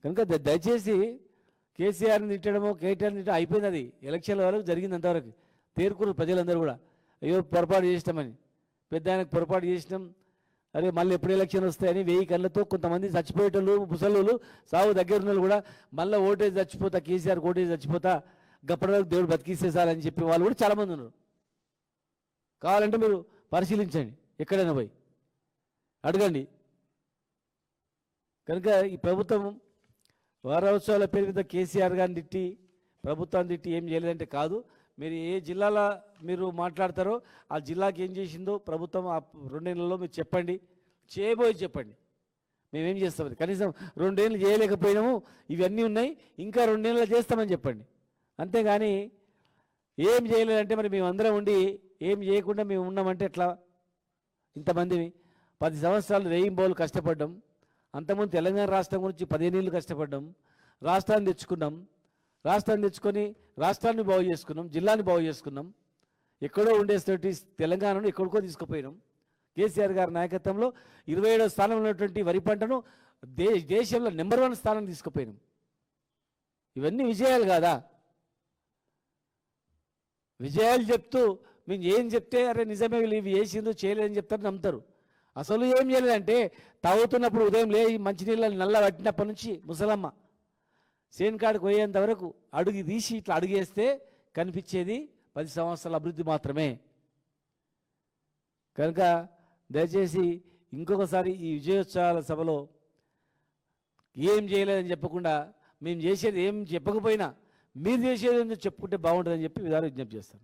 కనుక దయచేసి కేసీఆర్ని తిట్టడమో కేటీఆర్ని తిట్టడం అయిపోయింది. అది ఎలక్షన్ల వరకు జరిగింది అంతవరకు. తేరుకురు ప్రజలందరూ కూడా అయ్యో పొరపాటు చేసినామని, పెద్ద ఆయనకు పొరపాటు చేసినాం, అరే మళ్ళీ ఎప్పుడు ఎలక్షన్ వస్తాయని 1000 కళ్ళతో కొంతమంది చచ్చిపోయేటోళ్ళు ముసలోళ్ళు సాగు దగ్గర ఉన్న కూడా మళ్ళీ ఓటేజ్ చచ్చిపోతా, కేసీఆర్ ఓటేజ్ చచ్చిపోతా, గప్పటి వరకు దేవుడు బతికిస్తేసారని చెప్పి వాళ్ళు కూడా చాలామంది ఉన్నారు. కావాలంటే మీరు పరిశీలించండి, ఎక్కడైనా పోయి అడగండి. కనుక ఈ ప్రభుత్వం వారోత్సవాల పేరు మీద కేసీఆర్ గారిని తిట్టి ప్రభుత్వాన్ని తిట్టి ఏం చేయలేదంటే కాదు. మీరు ఏ జిల్లాలో మీరు మాట్లాడతారో ఆ జిల్లాకి ఏం చేసిందో ప్రభుత్వం ఆ 2 నెలల్లో మీరు చెప్పండి, చేయబోయి చెప్పండి. మేమేం చేస్తామని కనీసం 2 ఏళ్ళు చేయలేకపోయినాము, ఇవన్నీ ఉన్నాయి, ఇంకా 2 నెలలు చేస్తామని చెప్పండి. అంతేగాని ఏం చేయలేదంటే మరి మేమందరం ఉండి ఏం చేయకుండా మేము ఉన్నామంటే ఎట్లా? ఇంతమందిని 10 సంవత్సరాలు రేయింబోలు కష్టపడ్డాం. అంతకుముందు తెలంగాణ రాష్ట్రం గురించి 15 ఏళ్ళు కష్టపడ్డాం. రాష్ట్రాన్ని తెచ్చుకున్నాం, రాష్ట్రాన్ని తెచ్చుకొని రాష్ట్రాన్ని బాగు చేసుకున్నాం, జిల్లాని బాగు చేసుకున్నాం. ఎక్కడో ఉండేటువంటి తెలంగాణను ఎక్కడికో తీసుకుపోయినాం. కేసీఆర్ గారి నాయకత్వంలో 27వ స్థానంలో ఉన్నటువంటి వరి పంటను దేశంలో నెంబర్ 1 స్థానం తీసుకుపోయినాం. ఇవన్నీ విజయాలు కాదా? విజయాలు చెప్తూ మేము ఏం చెప్తే అరే నిజమే ఇవి చేసిందో చేయలేదని చెప్తారు, నమ్ముతారు. అసలు ఏం చేయలేదంటే తాగుతున్నప్పుడు ఉదయం మంచినీళ్ళని నల్ల పట్టినప్పటి నుంచి ముసలమ్మ సేన్ కాడికి పోయేంత వరకు అడుగు తీసి ఇట్లా అడుగేస్తే కనిపించేది 10 సంవత్సరాల అభివృద్ధి మాత్రమే. కనుక దయచేసి ఇంకొకసారి ఈ విజయోత్సవాల సభలో ఏం చేయలేదని చెప్పకుండా మేము చేసేది ఏం చెప్పకపోయినా మీరు చేసేది చెప్పుకుంటే బాగుంటుందని చెప్పి విధానం విజ్ఞప్తి చేస్తాను.